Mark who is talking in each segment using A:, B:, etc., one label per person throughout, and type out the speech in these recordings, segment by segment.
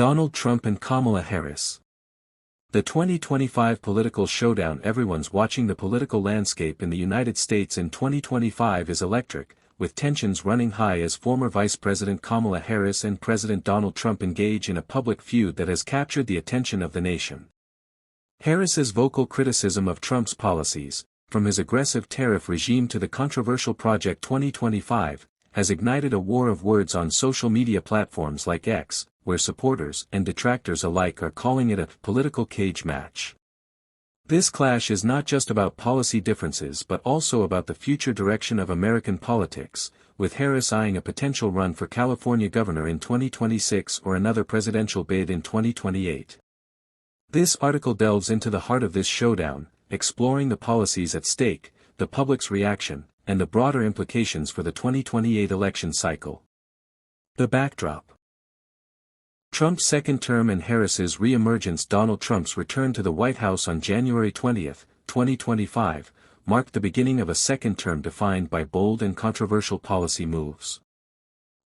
A: Donald Trump and Kamala Harris. The 2025 political showdown. Everyone's watching. The political landscape in the United States in 2025 is electric, with tensions running high as former Vice President Kamala Harris and President Donald Trump engage in a public feud that has captured the attention of the nation. Harris's vocal criticism of Trump's policies, from his aggressive tariff regime to the controversial Project 2025, has ignited a war of words on social media platforms like X, where supporters and detractors alike are calling it a political cage match. This clash is not just about policy differences but also about the future direction of American politics, with Harris eyeing a potential run for California governor in 2026 or another presidential bid in 2028. This article delves into the heart of this showdown, exploring the policies at stake, the public's reaction, and the broader implications for the 2028 election cycle. The backdrop: Trump's second term and Harris's re-emergence. Donald Trump's return to the White House on January 20, 2025, marked the beginning of a second term defined by bold and controversial policy moves.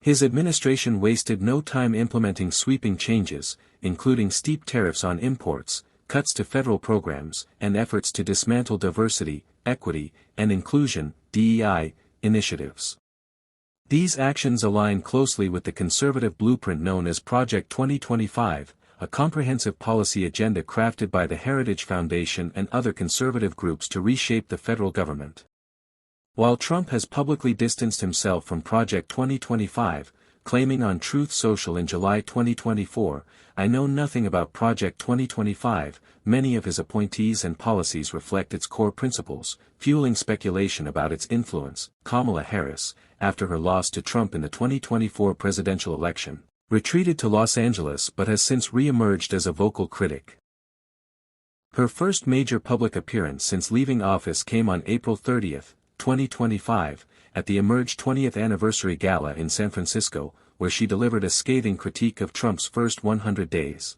A: His administration wasted no time implementing sweeping changes, including steep tariffs on imports, cuts to federal programs, and efforts to dismantle diversity, equity, and inclusion (DEI) initiatives. These actions align closely with the conservative blueprint known as Project 2025, a comprehensive policy agenda crafted by the Heritage Foundation and other conservative groups to reshape the federal government. While Trump has publicly distanced himself from Project 2025, claiming on Truth Social in July 2024, "I know nothing about Project 2025, many of his appointees and policies reflect its core principles," fueling speculation about its influence. Kamala Harris, after her loss to Trump in the 2024 presidential election, retreated to Los Angeles but has since re-emerged as a vocal critic. Her first major public appearance since leaving office came on April 30, 2025, at the Emerge 20th Anniversary Gala in San Francisco, where she delivered a scathing critique of Trump's first 100 days.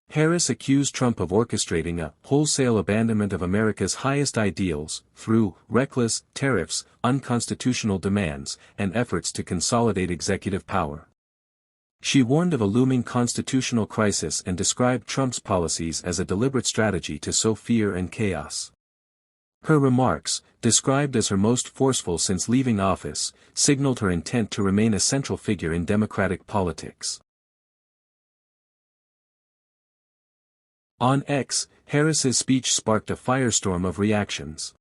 A: Harris accused Trump of orchestrating a wholesale abandonment of America's highest ideals through reckless tariffs, unconstitutional demands, and efforts to consolidate executive power. She warned of a looming constitutional crisis and described Trump's policies as a deliberate strategy to sow fear and chaos. Her remarks, described as her most forceful since leaving office, signaled her intent to remain a central figure in Democratic politics. On X, Harris's speech sparked a firestorm of reactions.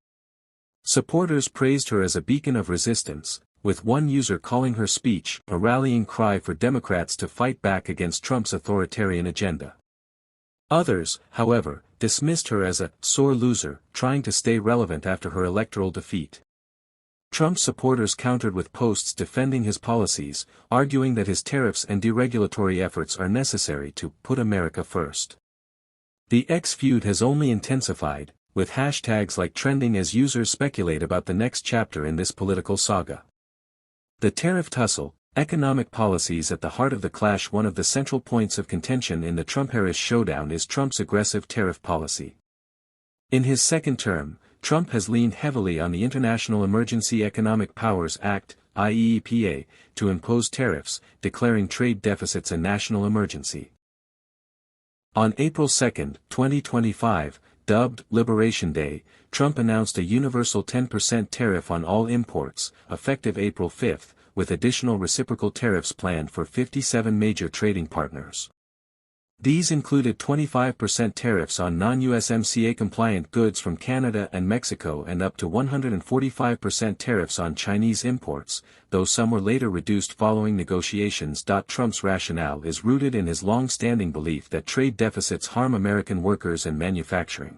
A: Supporters praised her as a beacon of resistance, with one user calling her speech a rallying cry for Democrats to fight back against Trump's authoritarian agenda. Others, however, dismissed her as a sore loser, trying to stay relevant after her electoral defeat. Trump supporters countered with posts defending his policies, arguing that his tariffs and deregulatory efforts are necessary to put America first. The X feud has only intensified, with hashtags like trending as users speculate about the next chapter in this political saga. The tariff tussle, economic policies at the heart of the clash. One of the central points of contention in the Trump-Harris showdown is Trump's aggressive tariff policy. In his second term, Trump has leaned heavily on the International Emergency Economic Powers Act, IEEPA, to impose tariffs, declaring trade deficits a national emergency. On April 2, 2025, dubbed Liberation Day, Trump announced a universal 10% tariff on all imports, effective April 5, with additional reciprocal tariffs planned for 57 major trading partners. These included 25% tariffs on non-USMCA-compliant goods from Canada and Mexico and up to 145% tariffs on Chinese imports, though some were later reduced following negotiations. Trump's rationale is rooted in his long-standing belief that trade deficits harm American workers and manufacturing.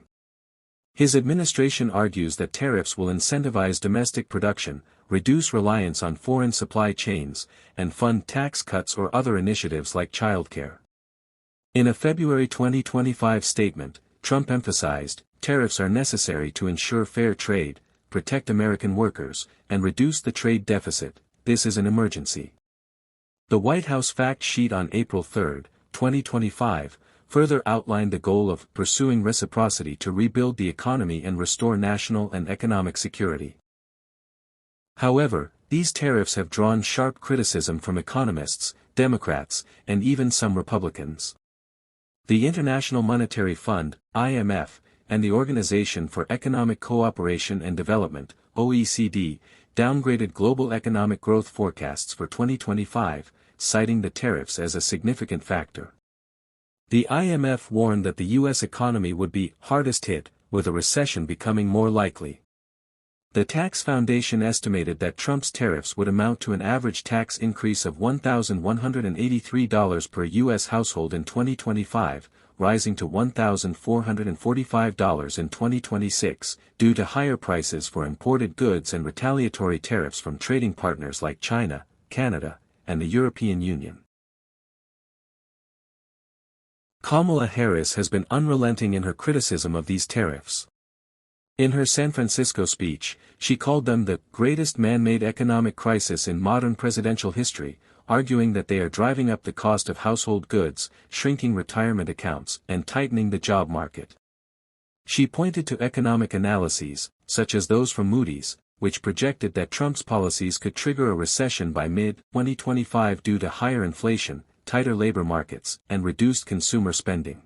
A: His administration argues that tariffs will incentivize domestic production, reduce reliance on foreign supply chains, and fund tax cuts or other initiatives like childcare. In a February 2025 statement, Trump emphasized, tariffs are necessary to ensure fair trade, protect American workers, and reduce the trade deficit. This is an emergency. The White House fact sheet on April 3, 2025, further outlined the goal of pursuing reciprocity to rebuild the economy and restore national and economic security. However, These tariffs have drawn sharp criticism from economists, Democrats, and even some Republicans. The International Monetary Fund, IMF, and the Organization for Economic Cooperation and Development, OECD, downgraded global economic growth forecasts for 2025, citing the tariffs as a significant factor. The IMF warned that the U.S. economy would be hardest hit, with a recession becoming more likely. The Tax Foundation estimated that Trump's tariffs would amount to an average tax increase of $1,183 per U.S. household in 2025, rising to $1,445 in 2026, due to higher prices for imported goods and retaliatory tariffs from trading partners like China, Canada, and the European Union. Kamala Harris has been unrelenting in her criticism of these tariffs. In her San Francisco speech, she called them the greatest man-made economic crisis in modern presidential history, arguing that they are driving up the cost of household goods, shrinking retirement accounts, and tightening the job market. She pointed to economic analyses, such as those from Moody's, which projected that Trump's policies could trigger a recession by mid-2025 due to higher inflation, tighter labor markets, and reduced consumer spending.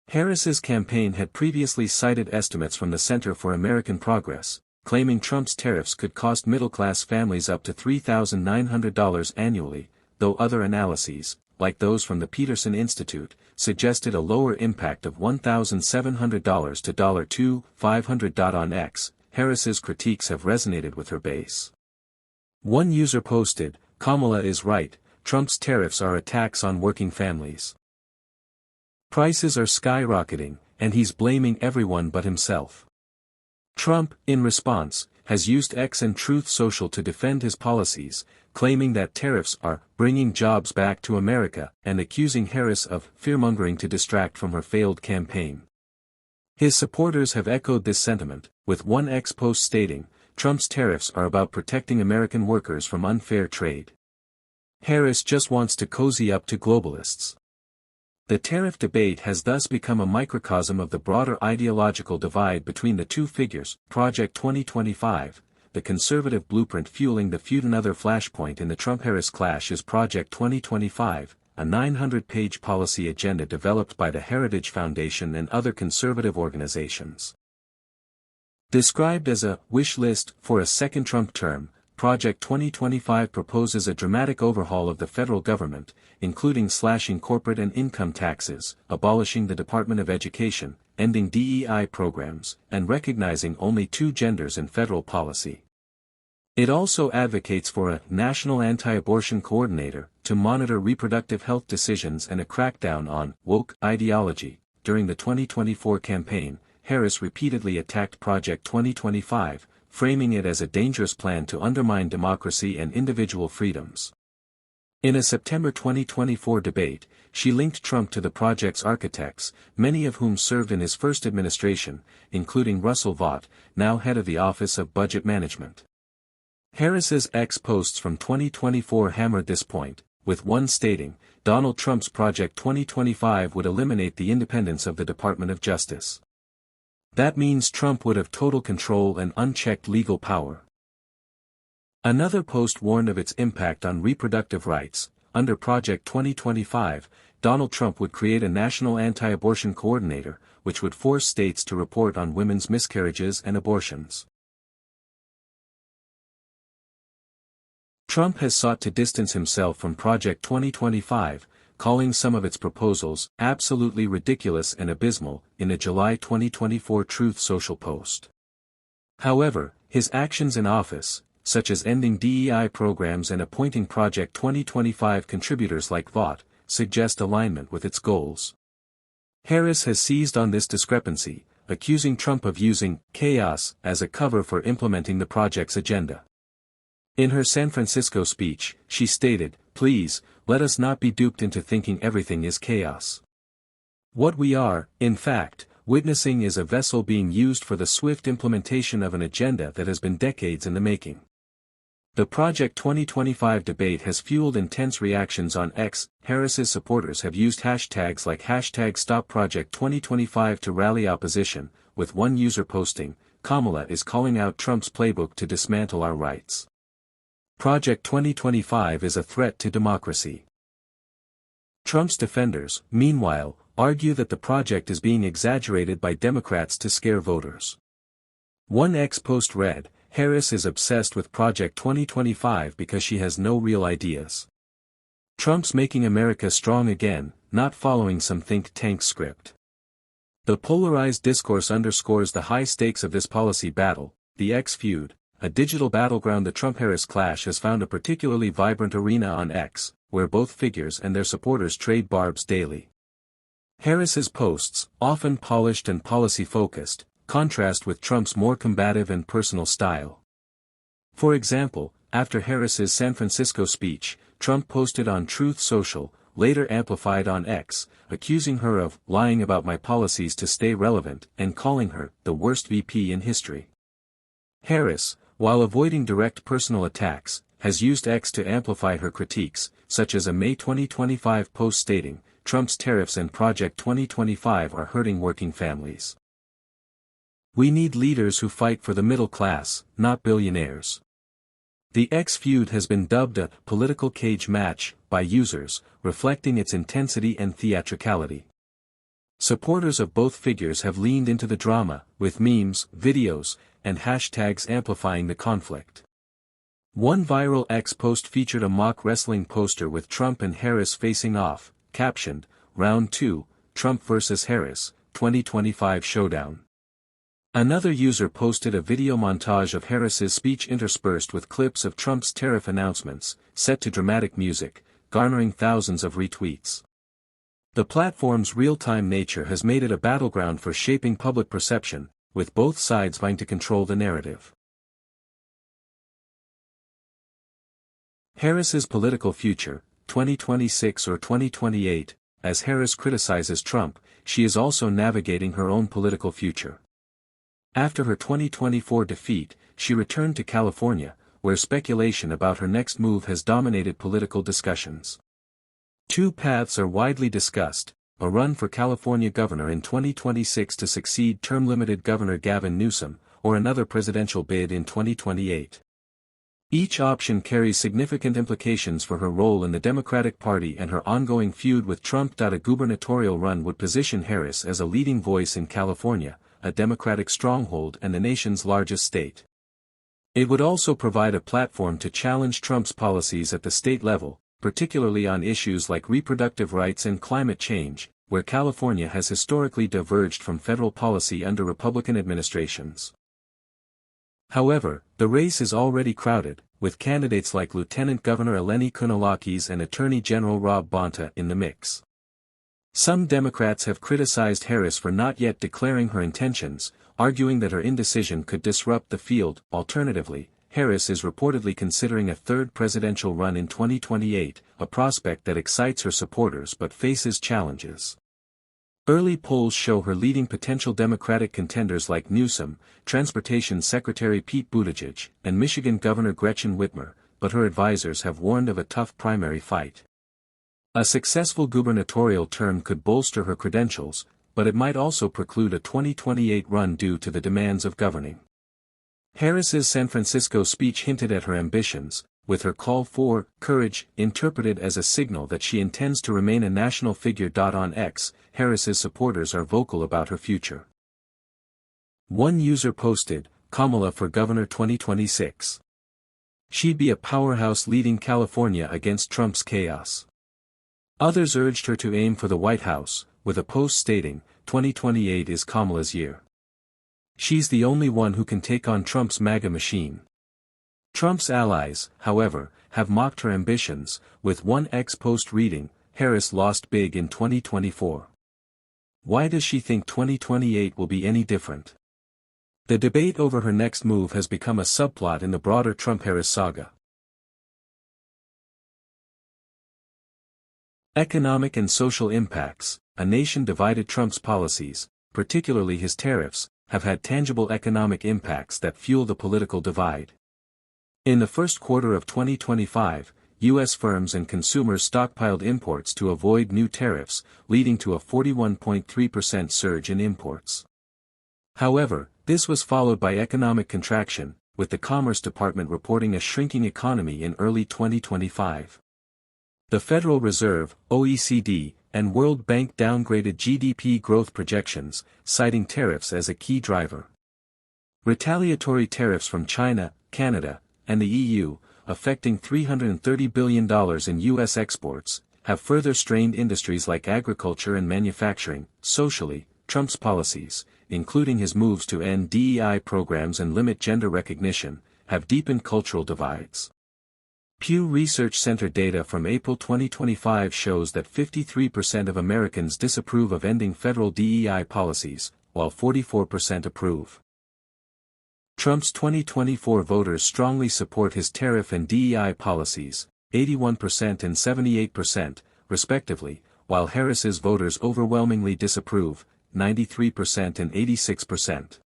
A: Harris's campaign had previously cited estimates from the Center for American Progress, claiming Trump's tariffs could cost middle-class families up to $3,900 annually, though other analyses, like those from the Peterson Institute, suggested a lower impact of $1,700 to $2,500. On X, Harris's critiques have resonated with her base. One user posted, "Kamala is right, Trump's tariffs are a tax on working families. Prices are skyrocketing, and he's blaming everyone but himself." Trump, in response, has used X and Truth Social to defend his policies, claiming that tariffs are bringing jobs back to America and accusing Harris of fearmongering to distract from her failed campaign. His supporters have echoed this sentiment, with one X post stating, "Trump's tariffs are about protecting American workers from unfair trade. Harris just wants to cozy up to globalists." The tariff debate has thus become a microcosm of the broader ideological divide between the two figures. Project 2025, the conservative blueprint fueling the Feud. Another flashpoint in the Trump-Harris clash is Project 2025, a 900-page policy agenda developed by the Heritage Foundation and other conservative organizations. Described as a wish list for a second Trump term, Project 2025 proposes a dramatic overhaul of the federal government, including slashing corporate and income taxes, abolishing the Department of Education, ending DEI programs, and recognizing only two genders in federal policy. It also advocates for a national anti-abortion coordinator to monitor reproductive health decisions and a crackdown on woke ideology. During the 2024 campaign, Harris repeatedly attacked Project 2025, framing it as a dangerous plan to undermine democracy and individual freedoms. In a September 2024 debate, she linked Trump to the project's architects, many of whom served in his first administration, including Russell Vought, now head of the Office of Budget Management. Harris's X posts from 2024 hammered this point, with one stating, "Donald Trump's Project 2025 would eliminate the independence of the Department of Justice. That means Trump would have total control and unchecked legal power." Another post warned of its impact on reproductive rights. Under Project 2025, Donald Trump would create a national anti-abortion coordinator, which would force states to report on women's miscarriages and abortions. Trump has sought to distance himself from Project 2025, calling some of its proposals absolutely ridiculous and abysmal, in a July 2024 Truth Social post. However, his actions in office, such as ending DEI programs and appointing Project 2025 contributors like Vought, suggest alignment with its goals. Harris has seized on this discrepancy, accusing Trump of using chaos as a cover for implementing the project's agenda. In her San Francisco speech, she stated, "Please, let us not be duped into thinking everything is chaos. What we are, in fact, witnessing is a vessel being used for the swift implementation of an agenda that has been decades in the making." The Project 2025 debate has fueled intense reactions on X. Harris's supporters have used hashtags like #StopProject2025 to rally opposition, with one user posting, "Kamala is calling out Trump's playbook to dismantle our rights." Project 2025 is a threat to democracy. Trump's defenders, meanwhile, argue that the project is being exaggerated by Democrats to scare voters. One ex-post read, "Harris is obsessed with Project 2025 because she has no real ideas. Trump's making America strong again, not following some think tank script." The polarized discourse underscores the high stakes of this policy battle. The Feud, a digital battleground. The Trump-Harris clash has found a particularly vibrant arena on X, where both figures and their supporters trade barbs daily. Harris's posts, often polished and policy-focused, contrast with Trump's more combative and personal style. For example, after Harris's San Francisco speech, Trump posted on Truth Social, later amplified on X, accusing her of lying about my policies to stay relevant and calling her the worst VP in history. Harris, while avoiding direct personal attacks, has used X to amplify her critiques, such as a May 2025 post stating, "Trump's tariffs and Project 2025 are hurting working families. We need leaders who fight for the middle class, not billionaires." The X feud has been dubbed a political cage match by users, reflecting its intensity and theatricality. Supporters of both figures have leaned into the drama, with memes, videos, and hashtags amplifying the conflict. One viral X post featured a mock wrestling poster with Trump and Harris facing off, captioned, "Round 2, Trump vs. Harris, 2025 Showdown." Another user posted a video montage of Harris's speech interspersed with clips of Trump's tariff announcements, set to dramatic music, garnering thousands of retweets. The platform's real-time nature has made it a battleground for shaping public perception, with both sides vying to control the narrative. Harris's political future, 2026 or 2028, as Harris criticizes Trump, she is also navigating her own political future. After her 2024 defeat, she returned to California, where speculation about her next move has dominated political discussions. Two paths are widely discussed: a run for California governor in 2026 to succeed term-limited Governor Gavin Newsom, or another presidential bid in 2028. Each option carries significant implications for her role in the Democratic Party and her ongoing feud with Trump. A gubernatorial run would position Harris as a leading voice in California, a Democratic stronghold and the nation's largest state. It would also provide a platform to challenge Trump's policies at the state level, particularly on issues like reproductive rights and climate change, where California has historically diverged from federal policy under Republican administrations. However, the race is already crowded, with candidates like Lieutenant Governor Eleni Kounalakis and Attorney General Rob Bonta in the mix. Some Democrats have criticized Harris for not yet declaring her intentions, arguing that her indecision could disrupt the field. Alternatively, Harris is reportedly considering a third presidential run in 2028, a prospect that excites her supporters but faces challenges. Early polls show her leading potential Democratic contenders like Newsom, Transportation Secretary Pete Buttigieg, and Michigan Governor Gretchen Whitmer, but her advisors have warned of a tough primary fight. A successful gubernatorial term could bolster her credentials, but it might also preclude a 2028 run due to the demands of governing. Harris's San Francisco speech hinted at her ambitions, with her call for courage interpreted as a signal that she intends to remain a national figure. On X, Harris's supporters are vocal about her future. One user posted, "Kamala for Governor 2026. She'd be a powerhouse leading California against Trump's chaos." Others urged her to aim for the White House, with a post stating, 2028 is Kamala's year. She's the only one who can take on Trump's MAGA machine. Trump's allies, however, have mocked her ambitions, with one X post reading, Harris lost big in 2024. Why does she think 2028 will be any different? The debate over her next move has become a subplot in the broader Trump-Harris saga. Economic and social impacts. A nation divided. Trump's policies, particularly his tariffs, have had tangible economic impacts that fuel the political divide. In the first quarter of 2025, U.S. firms and consumers stockpiled imports to avoid new tariffs, leading to a 41.3% surge in imports. However, this was followed by economic contraction, with the Commerce Department reporting a shrinking economy in early 2025. The Federal Reserve, OECD, and World Bank downgraded GDP growth projections, citing tariffs as a key driver. Retaliatory tariffs from China, Canada, and the EU, affecting $330 billion in U.S. exports, have further strained industries like agriculture and manufacturing. Socially, Trump's policies, including his moves to end DEI programs and limit gender recognition, have deepened cultural divides. Pew Research Center data from April 2025 shows that 53% of Americans disapprove of ending federal DEI policies, while 44% approve. Trump's 2024 voters strongly support his tariff and DEI policies, 81% and 78%, respectively, while Harris's voters overwhelmingly disapprove, 93% and 86%.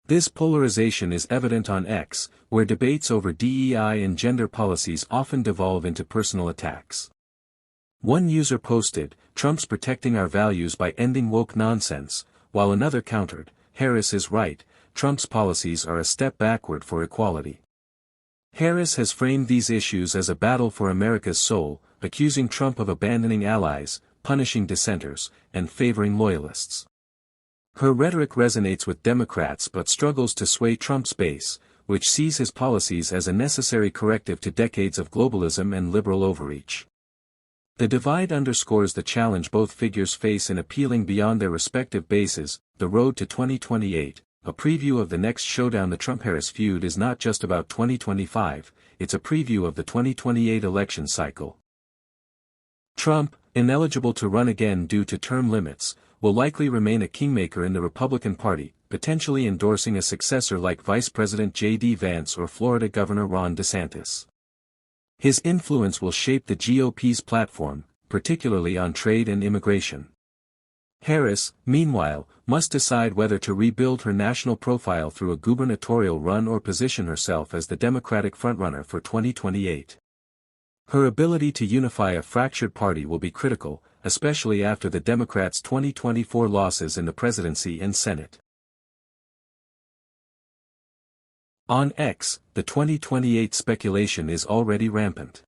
A: This polarization is evident on X, where debates over DEI and gender policies often devolve into personal attacks. One user posted, "Trump's protecting our values by ending woke nonsense," while another countered, "Harris is right, Trump's policies are a step backward for equality." Harris has framed these issues as a battle for America's soul, accusing Trump of abandoning allies, punishing dissenters, and favoring loyalists. Her rhetoric resonates with Democrats but struggles to sway Trump's base, which sees his policies as a necessary corrective to decades of globalism and liberal overreach. The divide underscores the challenge both figures face in appealing beyond their respective bases. The road to 2028, a preview of the next showdown. The Trump-Harris feud is not just about 2025, it's a preview of the 2028 election cycle. Trump, ineligible to run again due to term limits, will likely remain a kingmaker in the Republican Party, potentially endorsing a successor like Vice President J.D. Vance or Florida Governor Ron DeSantis. His influence will shape the GOP's platform, particularly on trade and immigration. Harris, meanwhile, must decide whether to rebuild her national profile through a gubernatorial run or position herself as the Democratic frontrunner for 2028. Her ability to unify a fractured party will be critical, especially after the Democrats' 2024 losses in the presidency and Senate. On X, the 2028 speculation is already rampant.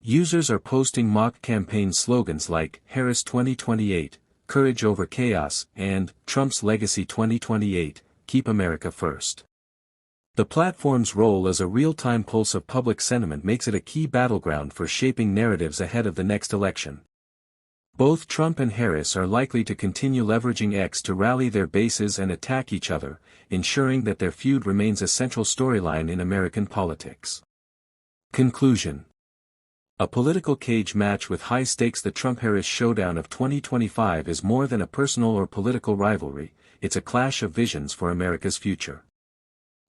A: Users are posting mock campaign slogans like Harris 2028, Courage over Chaos, and Trump's Legacy 2028, Keep America First. The platform's role as a real-time pulse of public sentiment makes it a key battleground for shaping narratives ahead of the next election. Both Trump and Harris are likely to continue leveraging X to rally their bases and attack each other, ensuring that their feud remains a central storyline in American politics. Conclusion. A political cage match with high stakes. The Trump-Harris showdown of 2025 is more than a personal or political rivalry, it's a clash of visions for America's future.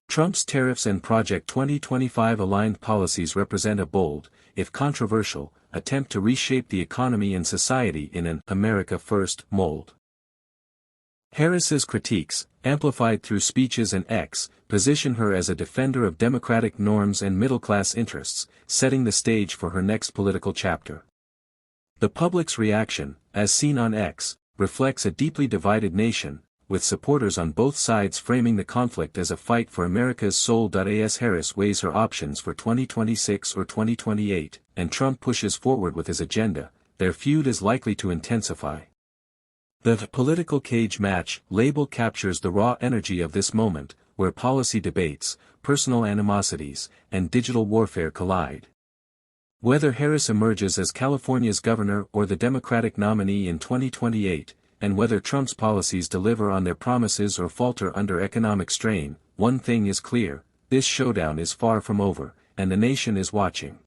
A: Trump's tariffs and Project 2025 aligned policies represent a bold, if controversial, attempt to reshape the economy and society in an America First mold. Harris's critiques, amplified through speeches and X, position her as a defender of democratic norms and middle-class interests, setting the stage for her next political chapter. The public's reaction, as seen on X, reflects a deeply divided nation, with supporters on both sides framing the conflict as a fight for America's soul. As Harris weighs her options for 2026 or 2028, and Trump pushes forward with his agenda, their feud is likely to intensify. The political cage match label captures the raw energy of this moment, where policy debates, personal animosities, and digital warfare collide. Whether Harris emerges as California's governor or the Democratic nominee in 2028, and whether Trump's policies deliver on their promises or falter under economic strain, one thing is clear: this showdown is far from over, and the nation is watching.